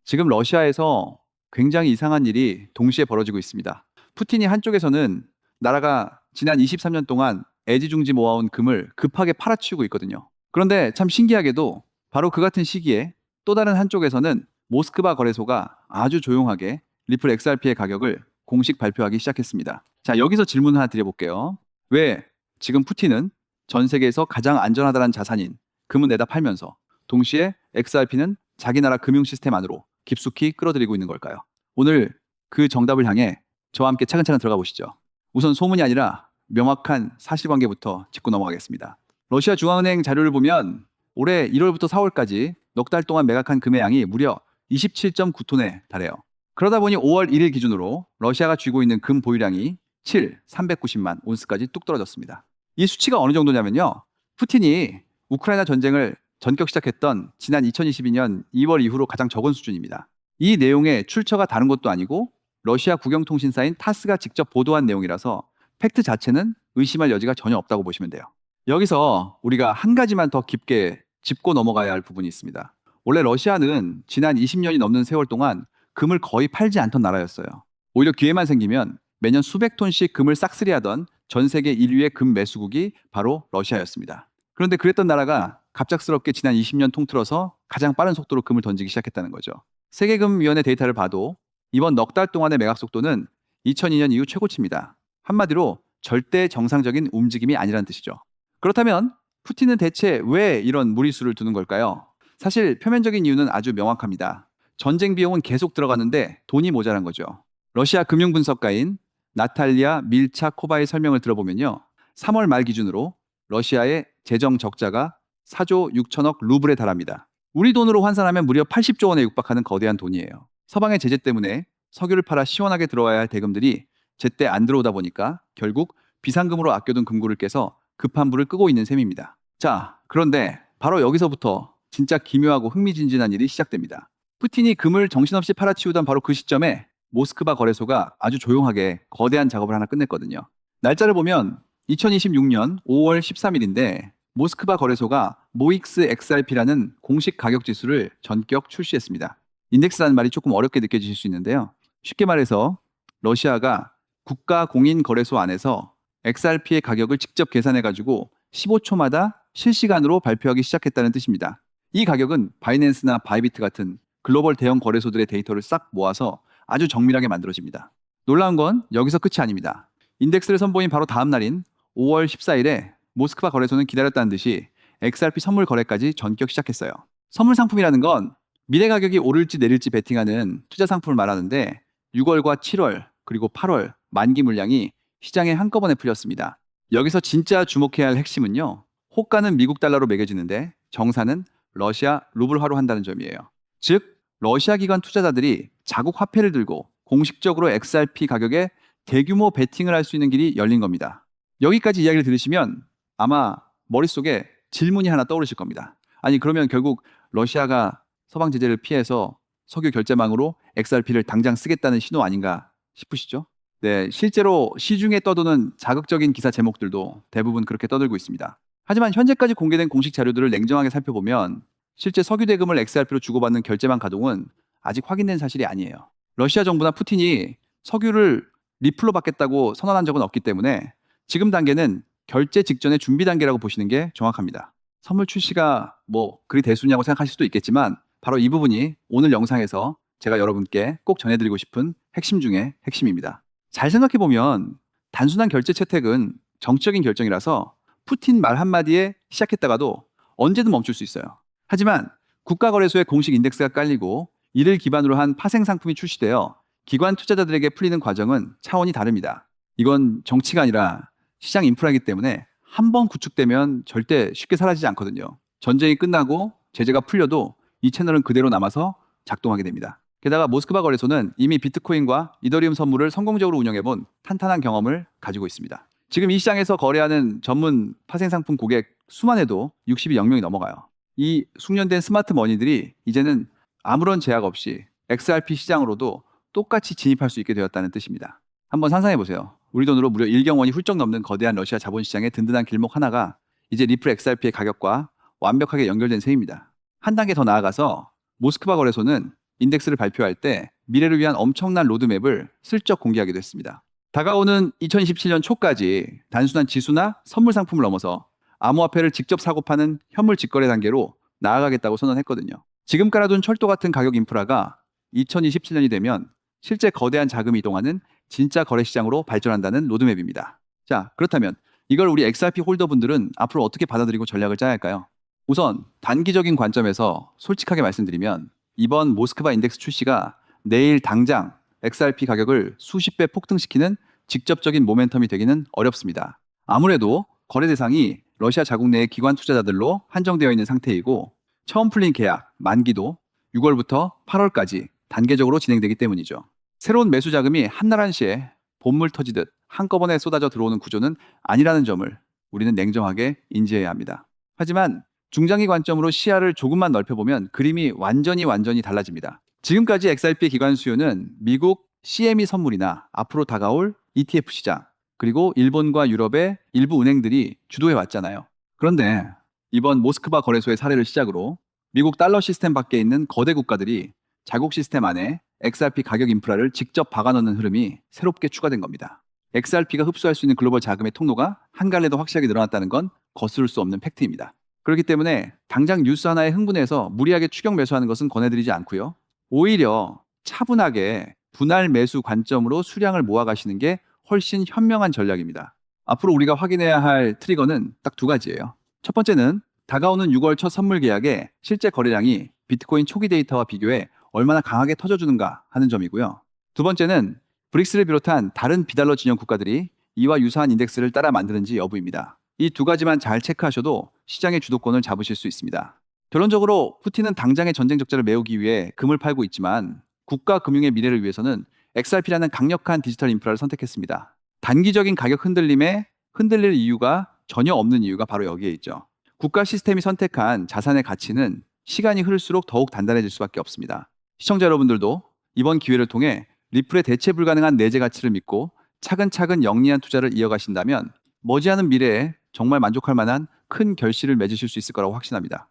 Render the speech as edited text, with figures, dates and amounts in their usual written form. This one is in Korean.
지금 러시아에서 굉장히 이상한 일이 동시에 벌어지고 있습니다. 푸틴이 한쪽에서는 나라가 지난 23년 동안 애지중지 모아온 금을 급하게 팔아치우고 있거든요. 그런데 참 신기하게도 바로 그 같은 시기에 또 다른 한쪽에서는 모스크바 거래소가 아주 조용하게 리플 XRP의 가격을 공식 발표하기 시작했습니다. 자, 여기서 질문 하나 드려볼게요. 왜 지금 푸틴은 전 세계에서 가장 안전하다는 자산인 금은 내다 팔면서 동시에 XRP는 자기 나라 금융 시스템 안으로 깊숙이 끌어들이고 있는 걸까요? 오늘 그 정답을 향해 저와 함께 차근차근 들어가 보시죠. 우선 소문이 아니라 명확한 사실관계부터 짚고 넘어가겠습니다. 러시아 중앙은행 자료를 보면 올해 1월부터 4월까지 넉 달 동안 매각한 금의 양이 무려 27.9톤에 달해요. 그러다 보니 5월 1일 기준으로 러시아가 쥐고 있는 금 보유량이 390만 온스까지 뚝 떨어졌습니다. 이 수치가 어느 정도냐면요. 푸틴이 우크라이나 전쟁을 전격 시작했던 지난 2022년 2월 이후로 가장 적은 수준입니다. 이 내용의 출처가 다른 것도 아니고 러시아 국영통신사인 타스가 직접 보도한 내용이라서 팩트 자체는 의심할 여지가 전혀 없다고 보시면 돼요. 여기서 우리가 한 가지만 더 깊게 짚고 넘어가야 할 부분이 있습니다. 원래 러시아는 지난 20년이 넘는 세월 동안 금을 거의 팔지 않던 나라였어요. 오히려 기회만 생기면 매년 수백 톤씩 금을 싹쓸이하던 전 세계 1위의 금 매수국이 바로 러시아였습니다. 그런데 그랬던 나라가 갑작스럽게 지난 20년 통틀어서 가장 빠른 속도로 금을 던지기 시작했다는 거죠. 세계금위원회 데이터를 봐도 이번 넉 달 동안의 매각 속도는 2002년 이후 최고치입니다. 한마디로 절대 정상적인 움직임이 아니라는 뜻이죠. 그렇다면 푸틴은 대체 왜 이런 무리수를 두는 걸까요? 사실 표면적인 이유는 아주 명확합니다. 전쟁 비용은 계속 들어가는데 돈이 모자란 거죠. 러시아 금융분석가인 나탈리아 밀차코바의 설명을 들어보면요. 3월 말 기준으로 러시아의 재정 적자가 4조 6천억 루블에 달합니다. 우리 돈으로 환산하면 무려 80조 원에 육박하는 거대한 돈이에요. 서방의 제재 때문에 석유를 팔아 시원하게 들어와야 할 대금들이 제때 안 들어오다 보니까 결국 비상금으로 아껴둔 금고를 깨서 급한 불을 끄고 있는 셈입니다. 자, 그런데 바로 여기서부터 진짜 기묘하고 흥미진진한 일이 시작됩니다. 푸틴이 금을 정신없이 팔아치우던 바로 그 시점에 모스크바 거래소가 아주 조용하게 거대한 작업을 하나 끝냈거든요. 날짜를 보면 2026년 5월 13일인데 모스크바 거래소가 모익스 XRP라는 공식 가격 지수를 전격 출시했습니다. 인덱스라는 말이 조금 어렵게 느껴지실 수 있는데요. 쉽게 말해서 러시아가 국가 공인 거래소 안에서 XRP의 가격을 직접 계산해가지고 15초마다 실시간으로 발표하기 시작했다는 뜻입니다. 이 가격은 바이낸스나 바이비트 같은 글로벌 대형 거래소들의 데이터를 싹 모아서 아주 정밀하게 만들어집니다. 놀라운 건 여기서 끝이 아닙니다. 인덱스를 선보인 바로 다음 날인 5월 14일에 모스크바 거래소는 기다렸다는 듯이 XRP 선물 거래까지 전격 시작했어요. 선물 상품이라는 건 미래 가격이 오를지 내릴지 베팅하는 투자 상품을 말하는데 6월과 7월 그리고 8월 만기 물량이 시장에 한꺼번에 풀렸습니다. 여기서 진짜 주목해야 할 핵심은요. 호가는 미국 달러로 매겨지는데 정사는 러시아 루블화로 한다는 점이에요. 즉 러시아 기관 투자자들이 자국 화폐를 들고 공식적으로 XRP 가격에 대규모 베팅을 할 수 있는 길이 열린 겁니다. 여기까지 이야기를 들으시면 아마 머릿속에 질문이 하나 떠오르실 겁니다. 아니 그러면 결국 러시아가 서방 제재를 피해서 석유 결제망으로 XRP를 당장 쓰겠다는 신호 아닌가 싶으시죠? 네, 실제로 시중에 떠도는 자극적인 기사 제목들도 대부분 그렇게 떠들고 있습니다. 하지만 현재까지 공개된 공식 자료들을 냉정하게 살펴보면 실제 석유 대금을 XRP로 주고받는 결제망 가동은 아직 확인된 사실이 아니에요. 러시아 정부나 푸틴이 석유를 리플로 받겠다고 선언한 적은 없기 때문에 지금 단계는 결제 직전의 준비 단계라고 보시는 게 정확합니다. 선물 출시가 그리 대수냐고 생각하실 수도 있겠지만 바로 이 부분이 오늘 영상에서 제가 여러분께 꼭 전해드리고 싶은 핵심 중에 핵심입니다. 잘 생각해보면 단순한 결제 채택은 정치적인 결정이라서 푸틴 말 한마디에 시작했다가도 언제든 멈출 수 있어요. 하지만 국가거래소의 공식 인덱스가 깔리고 이를 기반으로 한 파생 상품이 출시되어 기관 투자자들에게 풀리는 과정은 차원이 다릅니다. 이건 정치가 아니라 시장 인프라이기 때문에 한번 구축되면 절대 쉽게 사라지지 않거든요. 전쟁이 끝나고 제재가 풀려도 이 채널은 그대로 남아서 작동하게 됩니다. 게다가 모스크바 거래소는 이미 비트코인과 이더리움 선물을 성공적으로 운영해본 탄탄한 경험을 가지고 있습니다. 지금 이 시장에서 거래하는 전문 파생 상품 고객 수만 해도 60이 0명이 넘어가요. 이 숙련된 스마트 머니들이 이제는 아무런 제약 없이 XRP 시장으로도 똑같이 진입할 수 있게 되었다는 뜻입니다. 한번 상상해 보세요. 우리 돈으로 무려 1경원이 훌쩍 넘는 거대한 러시아 자본시장의 든든한 길목 하나가 이제 리플 XRP의 가격과 완벽하게 연결된 셈입니다. 한 단계 더 나아가서 모스크바 거래소는 인덱스를 발표할 때 미래를 위한 엄청난 로드맵을 슬쩍 공개하기도 했습니다. 다가오는 2027년 초까지 단순한 지수나 선물 상품을 넘어서 암호화폐를 직접 사고 파는 현물 직거래 단계로 나아가겠다고 선언했거든요. 지금 깔아둔 철도 같은 가격 인프라가 2027년이 되면 실제 거대한 자금이 이동하는 진짜 거래 시장으로 발전한다는 로드맵입니다. 자, 그렇다면 이걸 우리 XRP 홀더분들은 앞으로 어떻게 받아들이고 전략을 짜야 할까요? 우선 단기적인 관점에서 솔직하게 말씀드리면 이번 모스크바 인덱스 출시가 내일 당장 XRP 가격을 수십 배 폭등시키는 직접적인 모멘텀이 되기는 어렵습니다. 아무래도 거래 대상이 러시아 자국 내의 기관 투자자들로 한정되어 있는 상태이고 처음 풀린 계약 만기도 6월부터 8월까지 단계적으로 진행되기 때문이죠. 새로운 매수 자금이 한날 한시에 봇물 터지듯 한꺼번에 쏟아져 들어오는 구조는 아니라는 점을 우리는 냉정하게 인지해야 합니다. 하지만 중장기 관점으로 시야를 조금만 넓혀보면 그림이 완전히 달라집니다. 지금까지 XRP 기관 수요는 미국 CME 선물이나 앞으로 다가올 ETF 시장, 그리고 일본과 유럽의 일부 은행들이 주도해 왔잖아요. 그런데 이번 모스크바 거래소의 사례를 시작으로 미국 달러 시스템 밖에 있는 거대 국가들이 자국 시스템 안에 XRP 가격 인프라를 직접 박아넣는 흐름이 새롭게 추가된 겁니다. XRP가 흡수할 수 있는 글로벌 자금의 통로가 한 갈래 더 확실하게 늘어났다는 건 거스를 수 없는 팩트입니다. 그렇기 때문에 당장 뉴스 하나에 흥분해서 무리하게 추격 매수하는 것은 권해드리지 않고요. 오히려 차분하게 분할 매수 관점으로 수량을 모아가시는 게 훨씬 현명한 전략입니다. 앞으로 우리가 확인해야 할 트리거는 딱 두 가지예요. 첫 번째는 다가오는 6월 첫 선물 계약의 실제 거래량이 비트코인 초기 데이터와 비교해 얼마나 강하게 터져주는가 하는 점이고요. 두 번째는 브릭스를 비롯한 다른 비달러 진영 국가들이 이와 유사한 인덱스를 따라 만드는지 여부입니다. 이 두 가지만 잘 체크하셔도 시장의 주도권을 잡으실 수 있습니다. 결론적으로 푸틴은 당장의 전쟁 적자를 메우기 위해 금을 팔고 있지만 국가 금융의 미래를 위해서는 XRP라는 강력한 디지털 인프라를 선택했습니다. 단기적인 가격 흔들림에 흔들릴 이유가 전혀 없는 이유가 바로 여기에 있죠. 국가 시스템이 선택한 자산의 가치는 시간이 흐를수록 더욱 단단해질 수밖에 없습니다. 시청자 여러분들도 이번 기회를 통해 리플의 대체 불가능한 내재 가치를 믿고 차근차근 영리한 투자를 이어가신다면 머지않은 미래에 정말 만족할 만한 큰 결실을 맺으실 수 있을 거라고 확신합니다.